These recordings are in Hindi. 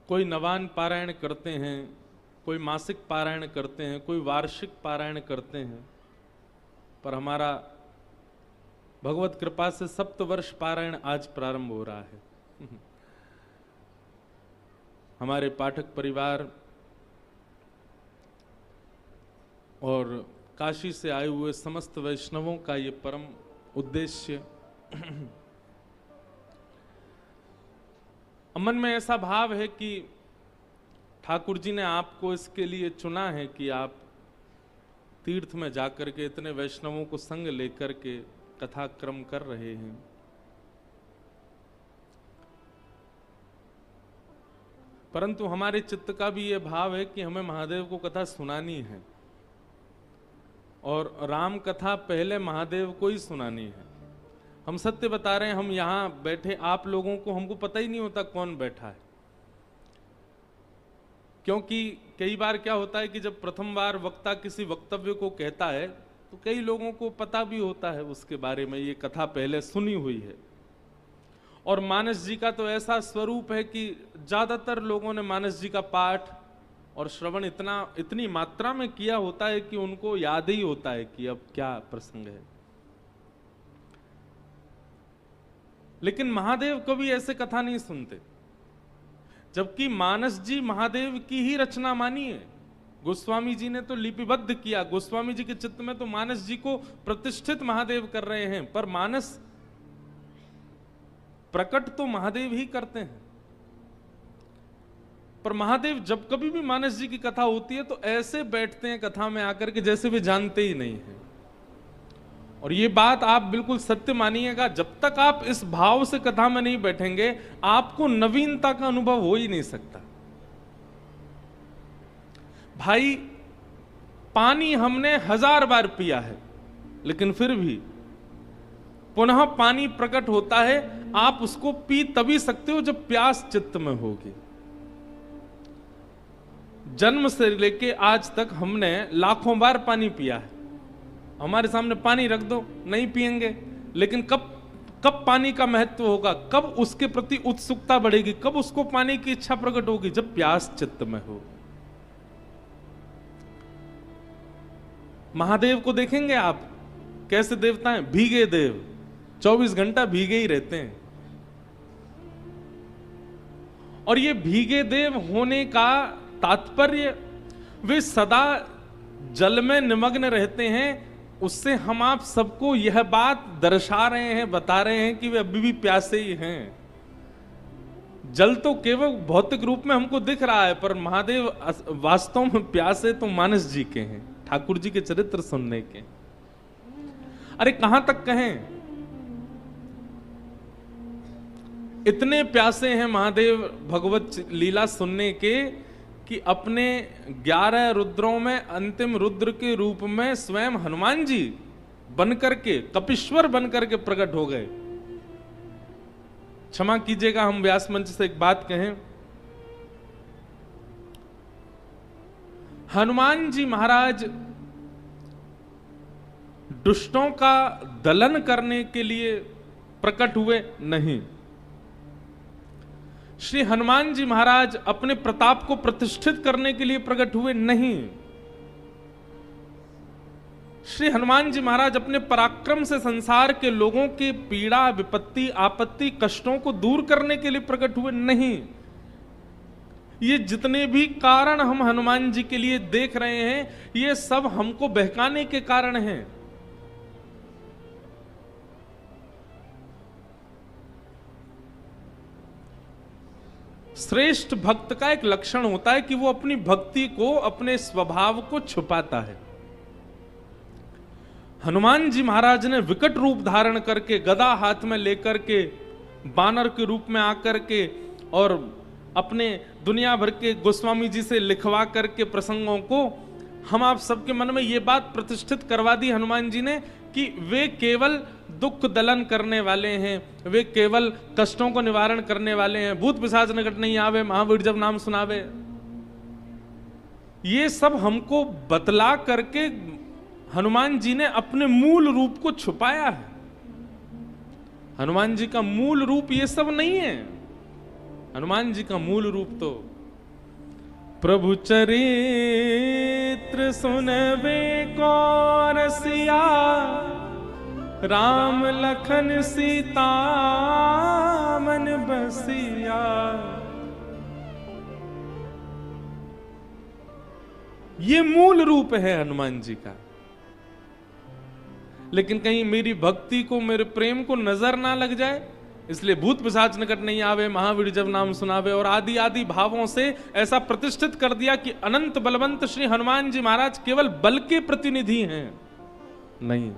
कोई नवान पारायण करते हैं, कोई मासिक पारायण करते हैं, कोई वार्षिक पारायण करते हैं, पर हमारा भगवत कृपा से सप्तवर्ष पारायण आज प्रारंभ हो रहा है। हमारे पाठक परिवार और काशी से आए हुए समस्त वैष्णवों का ये परम उद्देश्य, मन में ऐसा भाव है कि ठाकुर जी ने आपको इसके लिए चुना है कि आप तीर्थ में जाकर के इतने वैष्णवों को संग लेकर के कथा क्रम कर रहे हैं। परंतु हमारे चित्त का भी ये भाव है कि हमें महादेव को कथा सुनानी है, और राम कथा पहले महादेव को ही सुनानी है। हम सत्य बता रहे हैं, हम यहां बैठे आप लोगों को, हमको पता ही नहीं होता कौन बैठा है, क्योंकि कई बार क्या होता है कि जब प्रथम बार वक्ता किसी वक्तव्य को कहता है तो कई लोगों को पता भी होता है उसके बारे में, ये कथा पहले सुनी हुई है। और मानस जी का तो ऐसा स्वरूप है कि ज्यादातर लोगों ने मानस जी का पाठ और श्रवण इतनी मात्रा में किया होता है कि उनको याद ही होता है कि अब क्या प्रसंग है। लेकिन महादेव कभी ऐसे कथा नहीं सुनते, जबकि मानस जी महादेव की ही रचना मानी है। गोस्वामी जी ने तो लिपिबद्ध किया, गोस्वामी जी के चित्त में तो मानस जी को प्रतिष्ठित महादेव कर रहे हैं, पर मानस प्रकट तो महादेव ही करते हैं। पर महादेव जब कभी भी मानस जी की कथा होती है तो ऐसे बैठते हैं कथा में आकर के जैसे वे जानते ही नहीं है। और ये बात आप बिल्कुल सत्य मानिएगा, जब तक आप इस भाव से कथा में नहीं बैठेंगे आपको नवीनता का अनुभव हो ही नहीं सकता। भाई, पानी हमने 1000 बार पिया है, लेकिन फिर भी पुनः पानी प्रकट होता है। आप उसको पी तभी सकते हो जब प्यास चित्त में होगी। जन्म से लेके आज तक हमने लाखों बार पानी पिया है, हमारे सामने पानी रख दो नहीं पिएंगे। लेकिन कब पानी का महत्व होगा, कब उसके प्रति उत्सुकता बढ़ेगी, कब उसको पाने की इच्छा प्रकट होगी, जब प्यास चित्त में हो। महादेव को देखेंगे आप, कैसे देवता हैं, भीगे देव, 24 घंटा भीगे ही रहते हैं। और ये भीगे देव होने का तात्पर्य, वे सदा जल में निमग्न रहते हैं। उससे हम आप सबको यह बात दर्शा रहे हैं, बता रहे हैं कि वे अभी भी प्यासे ही हैं। जल तो केवल भौतिक रूप में हमको दिख रहा है, पर महादेव वास्तव में प्यासे तो मानस जी के हैं, ठाकुर जी के चरित्र सुनने के। अरे कहां तक कहें, इतने प्यासे हैं महादेव भगवत लीला सुनने के कि अपने 11 रुद्रों में अंतिम रुद्र के रूप में स्वयं हनुमान जी बनकर के, कपीश्वर बनकर के प्रकट हो गए। क्षमा कीजिएगा, हम व्यास मंच से एक बात कहें। हनुमान जी महाराज दुष्टों का दलन करने के लिए प्रकट हुए नहीं। श्री हनुमान जी महाराज अपने प्रताप को प्रतिष्ठित करने के लिए प्रकट हुए नहीं। श्री हनुमान जी महाराज अपने पराक्रम से संसार के लोगों के पीड़ा, विपत्ति, आपत्ति, कष्टों को दूर करने के लिए प्रकट हुए नहीं। ये जितने भी कारण हम हनुमान जी के लिए देख रहे हैं, ये सब हमको बहकाने के कारण हैं। श्रेष्ठ भक्त का एक लक्षण होता है कि वो अपनी भक्ति को, अपने स्वभाव को छुपाता है। हनुमान जी महाराज ने विकट रूप धारण करके, गदा हाथ में लेकर के, बानर के रूप में आकर के, और अपने दुनिया भर के गोस्वामी जी से लिखवा करके प्रसंगों को हम आप सबके मन में ये बात प्रतिष्ठित करवा दी हनुमान जी ने कि वे केवल दुख दलन करने वाले हैं, वे केवल कष्टों को निवारण करने वाले हैं। भूत पिशाच निकट नहीं आवे, महावीर जब नाम सुनावे। ये सब हमको बतला करके हनुमान जी ने अपने मूल रूप को छुपाया है। हनुमान जी का मूल रूप ये सब नहीं है। हनुमान जी का मूल रूप तो प्रभु चरित्र सुनबे को रसिया, राम लखन सीता मन बसिया। ये मूल रूप है हनुमान जी का। लेकिन कहीं मेरी भक्ति को, मेरे प्रेम को नजर ना लग जाए, इसलिए भूत पिशाच निकट नहीं आवे, महावीर जब नाम सुनावे, और आदि आदि भावों से ऐसा प्रतिष्ठित कर दिया कि अनंत बलवंत श्री हनुमान जी महाराज केवल बल के प्रतिनिधि हैं। नहीं,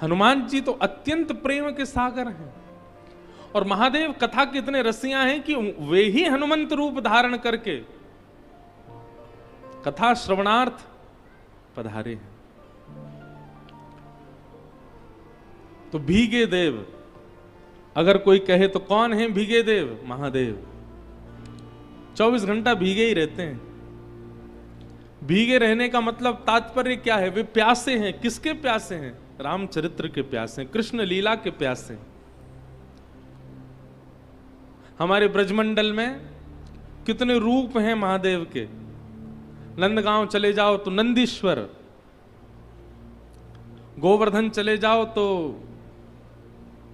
हनुमान जी तो अत्यंत प्रेम के सागर हैं। और महादेव कथा के इतने रसिया हैं कि वे ही हनुमंत रूप धारण करके कथा श्रवणार्थ पधारे हैं। तो भीगे देव अगर कोई कहे तो कौन है भीगे देव? महादेव 24 घंटा भीगे ही रहते हैं। भीगे रहने का मतलब तात्पर्य क्या है? वे प्यासे हैं। किसके प्यासे हैं? रामचरित्र के प्यासे हैं, कृष्ण लीला के प्यासे हैं। हमारे ब्रजमंडल में कितने रूप हैं महादेव के। नंदगांव चले जाओ तो नंदीश्वर, गोवर्धन चले जाओ तो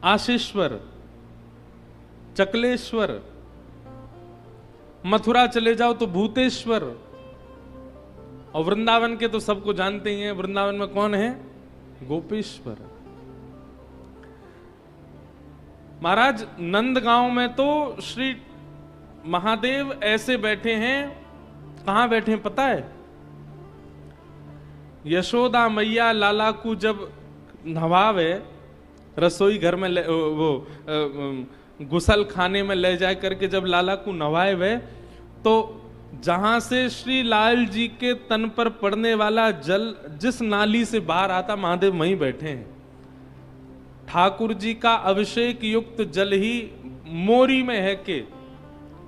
आशीश्वर, चकलेश्वर, मथुरा चले जाओ तो भूतेश्वर, और वृंदावन के तो सबको जानते ही हैं। वृंदावन में कौन है? गोपेश्वर। महाराज नंदगांव में तो श्री महादेव ऐसे बैठे हैं। कहां बैठे हैं पता है? यशोदा मैया लाला को जब नहवावे, रसोई घर में गुसल खाने में ले जा करके जब लाला को नहवाए वे, तो जहां से श्री लाल जी के तन पर पड़ने वाला जल जिस नाली से बाहर आता, महादेव वहीं बैठे हैं। ठाकुर जी का अभिषेक युक्त जल ही मोरी में है के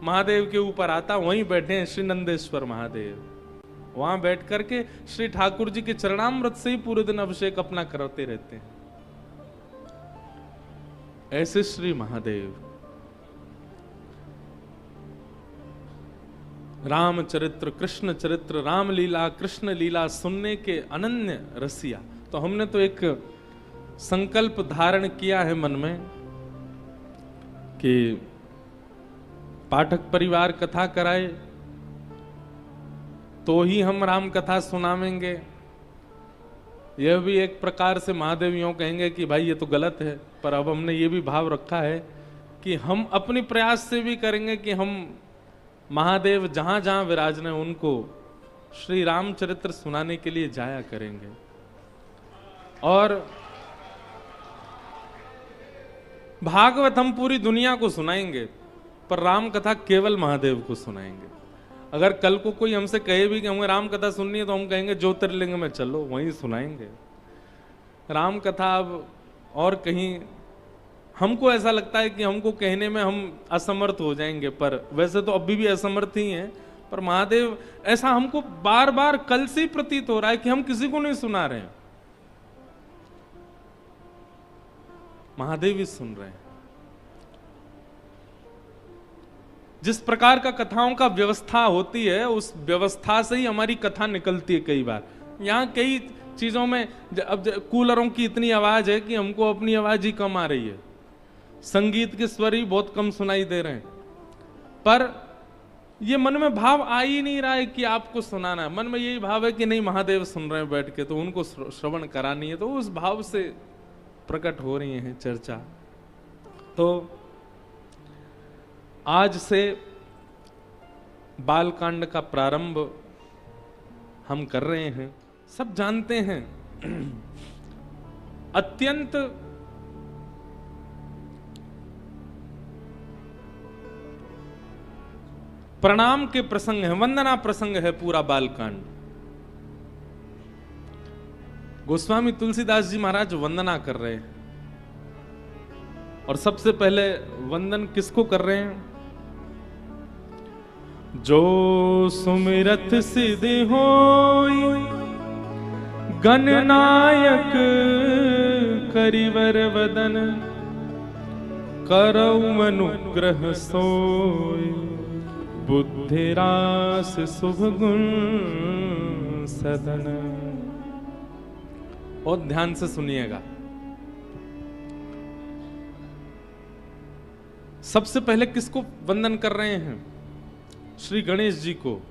महादेव के ऊपर आता, वहीं बैठे हैं श्री नंदेश्वर महादेव। वहां बैठ करके श्री ठाकुर जी के चरणामृत से ही पूरे दिन अभिषेक अपना करते रहते हैं। ऐसे श्री महादेव रामचरित्र, कृष्ण चरित्र, रामलीला, कृष्ण लीला सुनने के अनन्य रसिया। तो हमने तो एक संकल्प धारण किया है मन में कि पाठक परिवार कथा कराए तो ही हम राम कथा सुनावेंगे। यह भी एक प्रकार से महादेव यूं कहेंगे कि भाई ये तो गलत है, पर अब हमने ये भी भाव रखा है कि हम अपने प्रयास से भी करेंगे कि हम महादेव जहां जहां विराजने उनको श्री रामचरित्र सुनाने के लिए जाया करेंगे। और भागवत हम पूरी दुनिया को सुनाएंगे, पर राम कथा केवल महादेव को सुनाएंगे। अगर कल को कोई हमसे कहे भी कि हमें राम कथा सुननी है, तो हम कहेंगे ज्योतिर्लिंग में चलो, वहीं सुनाएंगे राम कथा। अब और कहीं हमको ऐसा लगता है कि हमको कहने में हम असमर्थ हो जाएंगे, पर वैसे तो अभी भी असमर्थ ही हैं। पर महादेव, ऐसा हमको बार बार कल से ही प्रतीत हो रहा है कि हम किसी को नहीं सुना रहे हैं, महादेव ही सुन रहे हैं। जिस प्रकार का कथाओं का व्यवस्था होती है, उस व्यवस्था से ही हमारी कथा निकलती है। कई बार यहाँ कई चीजों में अब कूलरों की इतनी आवाज है कि हमको अपनी आवाज ही कम आ रही है, संगीत के स्वर ही बहुत कम सुनाई दे रहे हैं, पर ये मन में भाव आ ही नहीं रहा है कि आपको सुनाना है। मन में यही भाव है कि नहीं, महादेव सुन रहे हैं बैठ के, तो उनको श्रवण करानी है। तो उस भाव से प्रकट हो रही है चर्चा। तो आज से बालकांड का प्रारंभ हम कर रहे हैं। सब जानते हैं अत्यंत प्रणाम के प्रसंग है, वंदना प्रसंग है पूरा बालकांड। गोस्वामी तुलसीदास जी महाराज वंदना कर रहे हैं, और सबसे पहले वंदन किसको कर रहे हैं? जो सुमिरत सिद्धि होई गणनायक करिवर वदन, करऊ अनुग्रह सोय, बुद्धि रास शुभ गुण सदन। और ध्यान से सुनिएगा। सबसे पहले किसको वंदन कर रहे हैं? श्री गणेश जी को।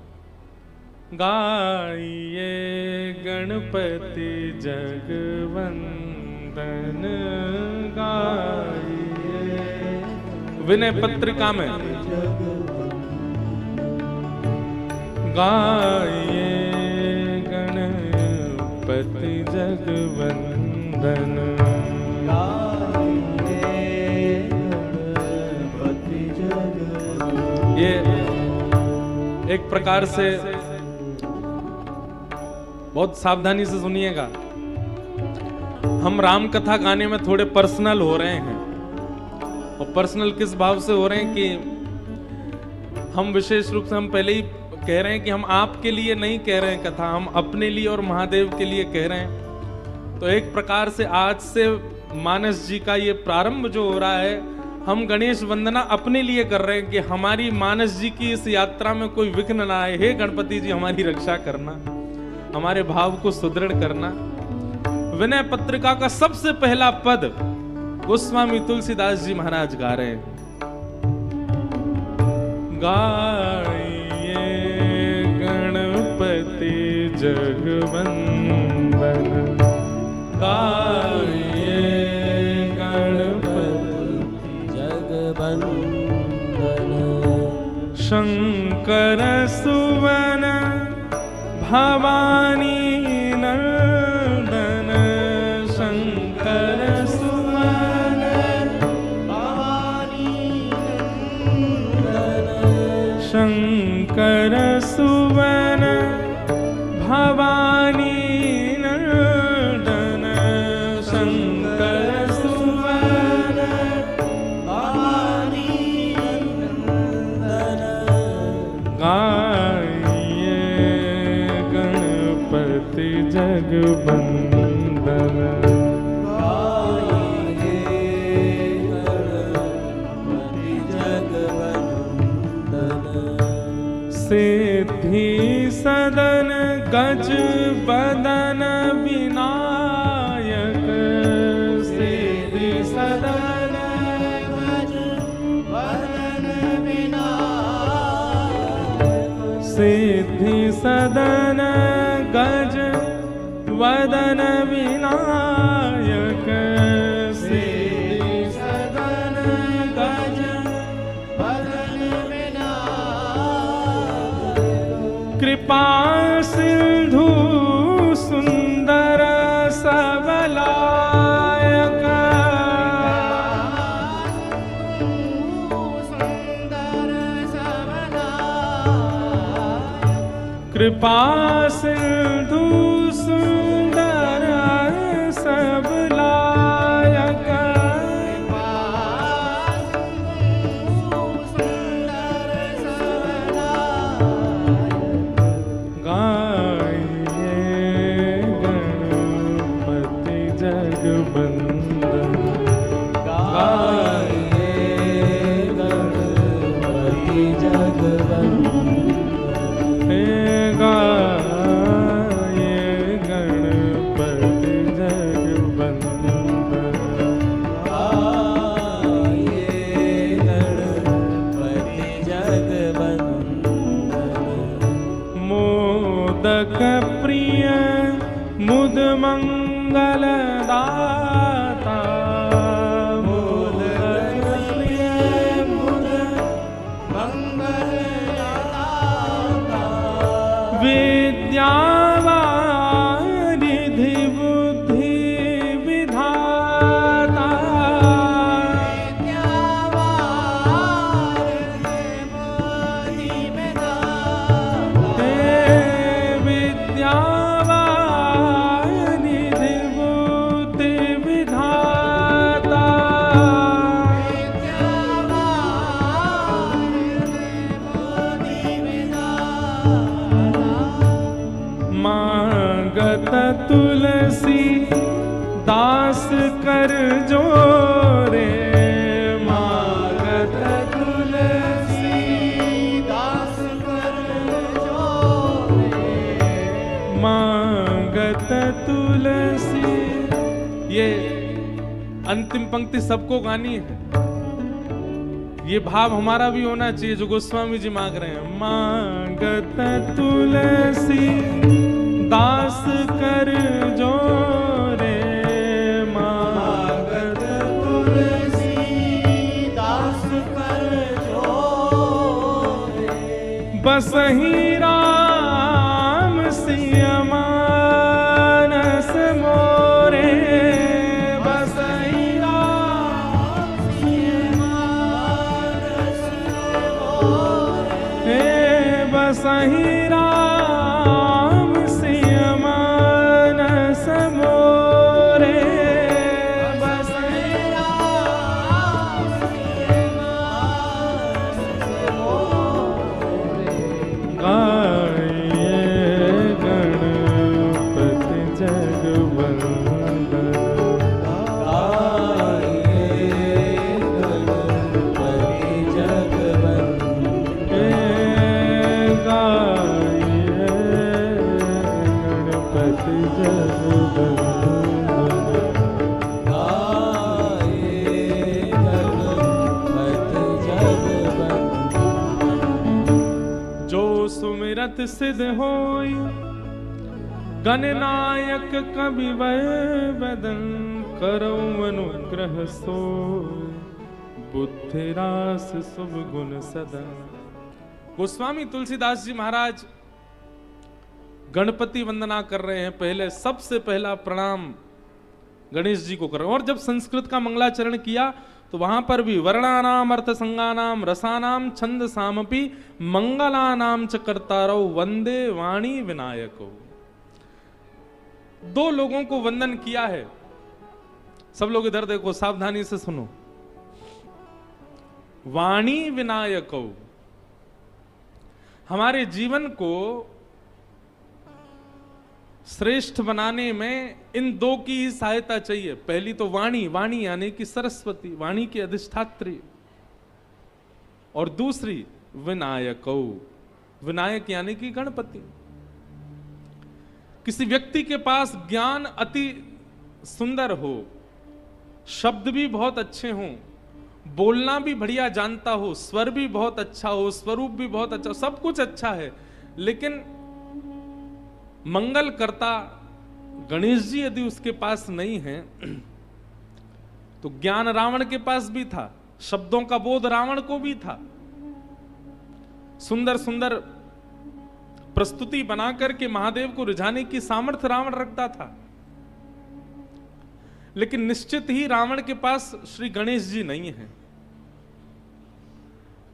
गाइए गणपति जगवंदन, गाइए। विनय पत्रिका में गाइए गणपति जगवंदन, ये एक प्रकार से बहुत सावधानी से सुनिएगा। हम राम कथा गाने में थोड़े पर्सनल हो रहे हैं, और पर्सनल किस भाव से हो रहे हैं कि हम विशेष रूप से हम पहले ही कह रहे हैं कि हम आपके लिए नहीं कह रहे हैं कथा, हम अपने लिए और महादेव के लिए कह रहे हैं। तो एक प्रकार से आज से मानस जी का ये प्रारंभ जो हो रहा है, हम गणेश वंदना अपने लिए कर रहे हैं कि हमारी मानस जी की इस यात्रा में कोई विघ्न ना आए। हे गणपति जी हमारी रक्षा करना, हमारे भाव को सुदृढ़ करना। विनय पत्रिका का सबसे पहला पद गोस्वामी तुलसीदास जी महाराज गा रहे हैं। गाइए गणपति जगवंदन, गाइए शंकर सुवन भवानी नंदन, शंकर सुवन भवानी नंदन, शंकर सुवन भवानी नंदन, शंकर सुवन भवानी नंदन, गाइए गणपति जगवंदन, गाइए गणपति जगवंदन। सिद्धि सदन गज बदन विनायक, सिद्धि सदन गज बदन विनायक, सिद्धि सदन गज वदन विनायक, सिद्धि सदन गज वदन विनायक, कृपा सिंधु सुंदर सबलायक, कृपा सिंधु सुंदर सब लायक, गाइए गणपति जगवंदन, गाइए गणपति जगवंदन, गाइए गणपति जगवंदन, गाइए गणपति जगवंदन। मोदक प्रिय मुद मंगल दाता, मोदक प्रिय मुद मंगल दाता, विद्यावारिधि बुद्धि विधाता, विद्यावारिधि बुद्धि विधाता, मांगत तुलसी दास कर जोरे, मांगत अंतिम पंक्ति सबको गानी है। ये भाव हमारा भी होना चाहिए जो गोस्वामी जी मांग रहे हैं। मांगत तुलसी दास कर जोरे, मांगत तुलसी दास कर जोरे, बसहि राम सिय मानस मोरे, बसहि राम सिय मानस मोरे, बसहि राम सिय मानस मोरे, बसहि राम सिय मानस मोरे, गाये गणपति जगवंदन, गाये गणपति जगवंदन, गाये गणपति जगवंदन। गाये गणपति जगवंदन। जो सुमिरत सिद्ध होई, गणनायक कविवै बदन, करो अनुग्रह सोई, बुद्धि रास शुभ गुण सदन। गोस्वामी तुलसीदास जी महाराज गणपति वंदना कर रहे हैं। पहले सबसे पहला प्रणाम गणेश जी को कर रहे हैं। और जब संस्कृत का मंगलाचरण किया तो वहां पर भी वर्णानाम अर्थ संगानाम रसानाम छंद सामपि मंगलानाम च कर्तारौ वंदे वाणी विनायको। दो लोगों को वंदन किया है। सब लोग इधर देखो, सावधानी से सुनो। वाणी विनायको, हमारे जीवन को श्रेष्ठ बनाने में इन दो की ही सहायता चाहिए। पहली तो वाणी, वाणी यानी कि सरस्वती, वाणी की अधिष्ठात्री, और दूसरी विनायको, विनायक यानी कि गणपति। किसी व्यक्ति के पास ज्ञान अति सुंदर हो, शब्द भी बहुत अच्छे हों, बोलना भी बढ़िया जानता हो, स्वर भी बहुत अच्छा हो, स्वरूप भी बहुत अच्छा, सब कुछ अच्छा है, लेकिन मंगल करता गणेश जी यदि उसके पास नहीं है तो ज्ञान रावण के पास भी था, शब्दों का बोध रावण को भी था, सुंदर सुंदर प्रस्तुति बनाकर के महादेव को रिझाने की सामर्थ्य रावण रखता था, लेकिन निश्चित ही रावण के पास श्री गणेश जी नहीं है।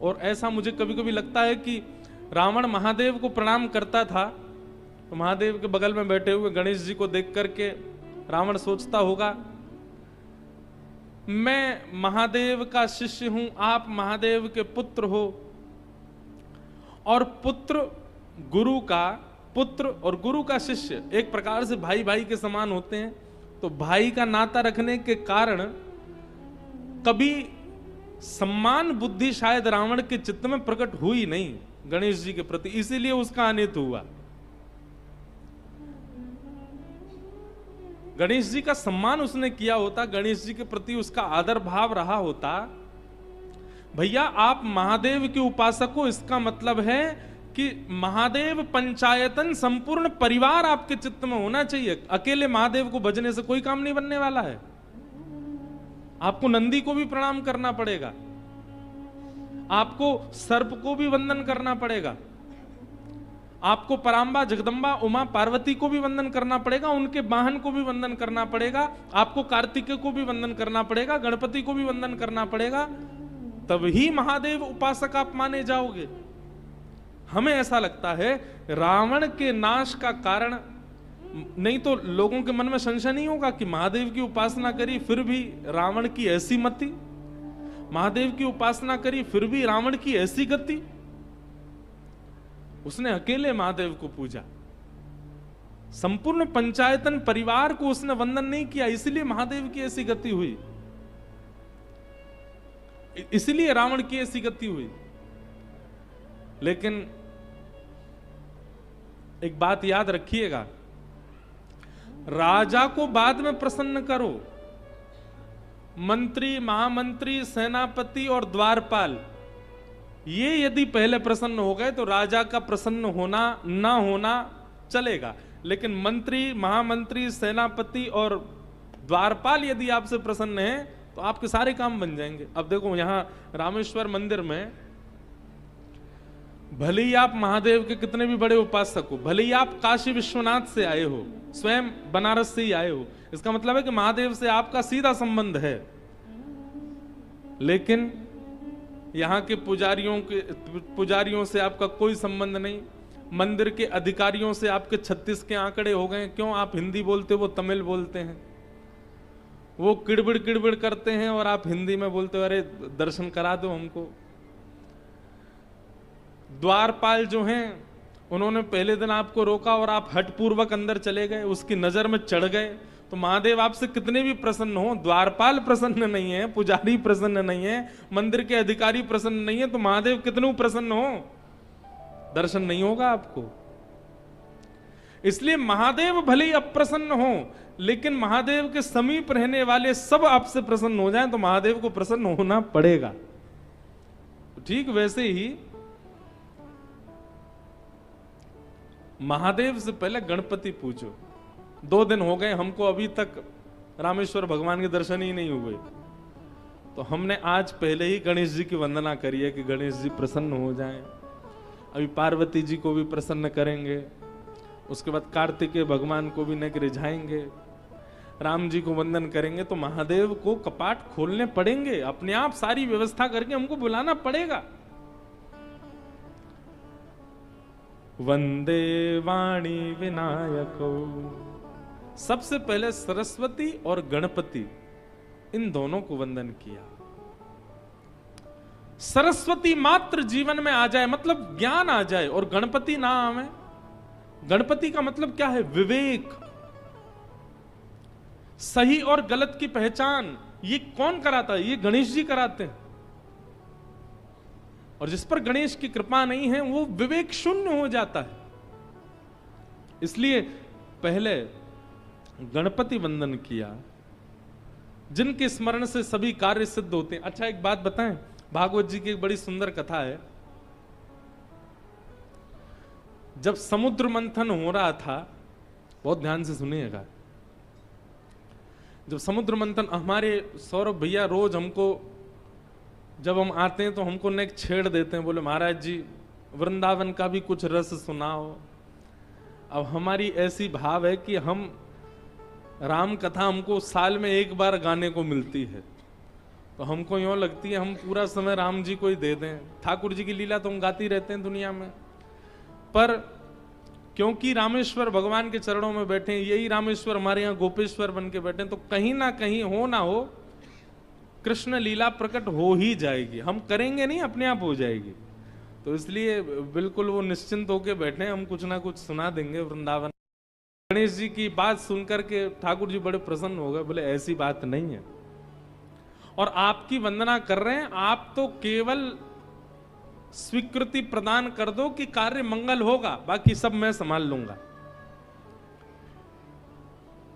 और ऐसा मुझे कभी कभी लगता है कि रावण महादेव को प्रणाम करता था तो महादेव के बगल में बैठे हुए गणेश जी को देख करके रावण सोचता होगा, मैं महादेव का शिष्य हूं, आप महादेव के पुत्र हो, और पुत्र और गुरु का शिष्य एक प्रकार से भाई भाई के समान होते हैं। तो भाई का नाता रखने के कारण कभी सम्मान बुद्धि शायद रावण के चित्त में प्रकट हुई नहीं गणेश जी के प्रति, इसीलिए उसका अनित हुआ। गणेश जी का सम्मान उसने किया होता, गणेश जी के प्रति उसका आदर भाव रहा होता। भैया आप महादेव के उपासक हो, इसका मतलब है कि महादेव पंचायतन संपूर्ण परिवार आपके चित्त में होना चाहिए। अकेले महादेव को भजने से कोई काम नहीं बनने वाला है। आपको नंदी को भी प्रणाम करना पड़ेगा, आपको सर्प को भी वंदन करना पड़ेगा, आपको परांबा जगदंबा उमा पार्वती को भी वंदन करना पड़ेगा, उनके वाहन को भी वंदन करना पड़ेगा, आपको कार्तिकेय को भी वंदन करना पड़ेगा, गणपति को भी वंदन करना पड़ेगा, तब ही महादेव उपासक आप माने जाओगे। हमें ऐसा लगता है रावण के नाश का कारण, नहीं तो लोगों के मन में संशय नहीं होगा कि महादेव की उपासना करी फिर भी रावण की ऐसी मति, महादेव की उपासना करी फिर भी रावण की ऐसी गति। उसने अकेले महादेव को पूजा, संपूर्ण पंचायतन परिवार को उसने वंदन नहीं किया, इसलिए महादेव की ऐसी गति हुई, इसलिए रावण की ऐसी गति हुई। लेकिन एक बात याद रखिएगा, राजा को बाद में प्रसन्न करो, मंत्री, महामंत्री, सेनापति और द्वारपाल, ये यदि पहले प्रसन्न हो गए तो राजा का प्रसन्न होना ना होना चलेगा, लेकिन मंत्री, महामंत्री, सेनापति और द्वारपाल यदि आपसे प्रसन्न हैं तो आपके सारे काम बन जाएंगे। अब देखो यहां रामेश्वर मंदिर में भले ही आप महादेव के कितने भी बड़े उपासक हो, भले ही आप काशी विश्वनाथ से आए हो, स्वयं बनारस से ही आए हो, इसका मतलब है कि महादेव से आपका सीधा संबंध है, लेकिन यहां के पुजारियों से आपका कोई संबंध नहीं, मंदिर के अधिकारियों से आपके 36 के आंकड़े हो गए। क्यों? आप हिंदी बोलते हो, वो तमिल बोलते हैं, वो किड़बिड़ किड़बिड़ करते हैं और आप हिंदी में बोलते हो अरे दर्शन करा दो हमको। द्वारपाल जो हैं उन्होंने पहले दिन आपको रोका और आप हठपूर्वक अंदर चले गए, उसकी नजर में चढ़ गए, तो महादेव आपसे कितने भी प्रसन्न हो, द्वारपाल प्रसन्न नहीं है, पुजारी प्रसन्न नहीं है, मंदिर के अधिकारी प्रसन्न नहीं है, तो महादेव कितने प्रसन्न हो, दर्शन नहीं होगा आपको। इसलिए महादेव भले ही अप्रसन्न हो, लेकिन महादेव के समीप रहने वाले सब आपसे प्रसन्न हो जाएं तो महादेव को प्रसन्न होना पड़ेगा। ठीक वैसे ही महादेव से पहले गणपति पूजो। 2 दिन हो गए हमको अभी तक रामेश्वर भगवान के दर्शन ही नहीं हुए, तो हमने आज पहले ही गणेश जी की वंदना करी है कि गणेश जी प्रसन्न हो जाएं। अभी पार्वती जी को भी प्रसन्न करेंगे, उसके बाद कार्तिकेय भगवान को भी नेक रिझाएंगे, राम जी को वंदन करेंगे, तो महादेव को कपाट खोलने पड़ेंगे, अपने आप सारी व्यवस्था करके हमको बुलाना पड़ेगा। वंदे वाणी विनायको, सबसे पहले सरस्वती और गणपति इन दोनों को वंदन किया। सरस्वती मात्र जीवन में आ जाए मतलब ज्ञान आ जाए, और गणपति ना आवे। गणपति का मतलब क्या है? विवेक, सही और गलत की पहचान। ये कौन कराता है? ये गणेश जी कराते हैं। और जिस पर गणेश की कृपा नहीं है वो विवेक शून्य हो जाता है। इसलिए पहले गणपति वंदन किया, जिनके स्मरण से सभी कार्य सिद्ध होते हैं। अच्छा एक बात बताएं, भागवत जी की एक बड़ी सुंदर कथा है। जब समुद्र मंथन हो रहा था, बहुत ध्यान से सुनिएगा, जब समुद्र मंथन, हमारे सौरभ भैया रोज हमको जब हम आते हैं तो हमको नेक छेड़ देते हैं, बोले महाराज जी वृंदावन का भी कुछ रस सुनाओ। अब हमारी ऐसी भाव है कि हम राम कथा हमको साल में एक बार गाने को मिलती है, तो हमको यूं लगती है हम पूरा समय राम जी को ही दे दें। ठाकुर जी की लीला तो हम गाती रहते हैं दुनिया में, पर क्योंकि रामेश्वर भगवान के चरणों में बैठे हैं, यही रामेश्वर हमारे यहाँ गोपेश्वर बन के बैठे हैं, तो कहीं ना कहीं हो ना हो कृष्ण लीला प्रकट हो ही जाएगी। हम करेंगे नहीं, अपने आप हो जाएगी। तो इसलिए बिल्कुल वो निश्चिंत होके बैठे, हम कुछ ना कुछ सुना देंगे वृंदावन। गणेश जी की बात सुनकर के ठाकुर जी बड़े प्रसन्न हो गए, बोले ऐसी बात नहीं है, और आपकी वंदना कर रहे हैं, आप तो केवल स्वीकृति प्रदान कर दो कि कार्य मंगल होगा, बाकी सब मैं संभाल लूंगा।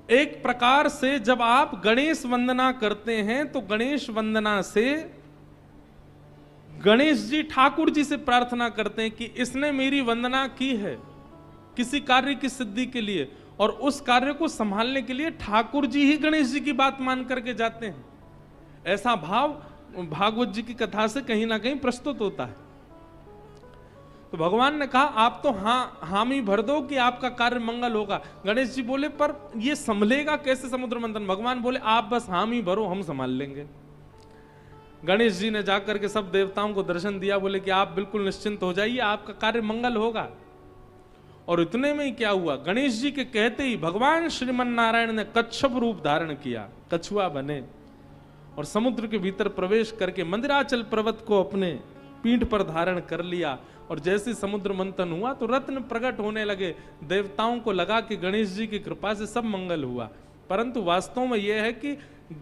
एक प्रकार से जब आप गणेश वंदना करते हैं तो गणेश वंदना से गणेश जी ठाकुर जी से प्रार्थना करते हैं कि इसने मेरी वंदना की है किसी कार्य की सिद्धि के लिए, और उस कार्य को संभालने के लिए ठाकुर जी ही गणेश जी की बात मान करके जाते हैं। ऐसा भाव भागवत जी की कथा से कहीं ना कहीं प्रस्तुत होता है। तो भगवान ने कहा आप तो हामी भर दो कि आपका कार्य मंगल होगा। गणेश जी बोले पर ये संभलेगा कैसे समुद्र मंथन? भगवान बोले आप बस हामी भरो, हम संभाल लेंगे। गणेश जी ने जाकर के सब देवताओं को दर्शन दिया, बोले कि आप बिल्कुल निश्चिंत हो जाइए, आपका कार्य मंगल होगा। और इतने में ही क्या हुआ, गणेश जी के कहते ही भगवान श्रीमन नारायण ने कच्छप रूप धारण किया, कछुआ बने, और समुद्र के भीतर प्रवेश करके मंदिराचल पर्वत को अपने पीठ पर धारण कर लिया। और जैसे समुद्र मंथन हुआ तो रत्न प्रकट होने लगे। देवताओं को लगा कि गणेश जी की कृपा से सब मंगल हुआ, परंतु वास्तव में यह है कि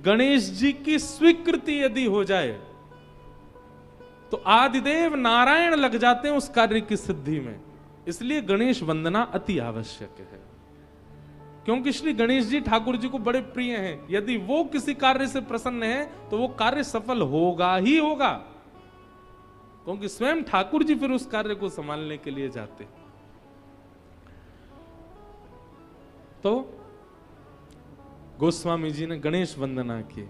गणेश जी की स्वीकृति यदि हो जाए तो आदिदेव नारायण लग जाते हैं उस कार्य की सिद्धि में। इसलिए गणेश वंदना अति आवश्यक है। क्योंकि श्री गणेश जी ठाकुर जी को बड़े प्रिय हैं। यदि वो किसी कार्य से प्रसन्न है तो वो कार्य सफल होगा ही होगा, क्योंकि स्वयं ठाकुर जी फिर उस कार्य को संभालने के लिए जाते। तो गोस्वामी जी ने गणेश वंदना की।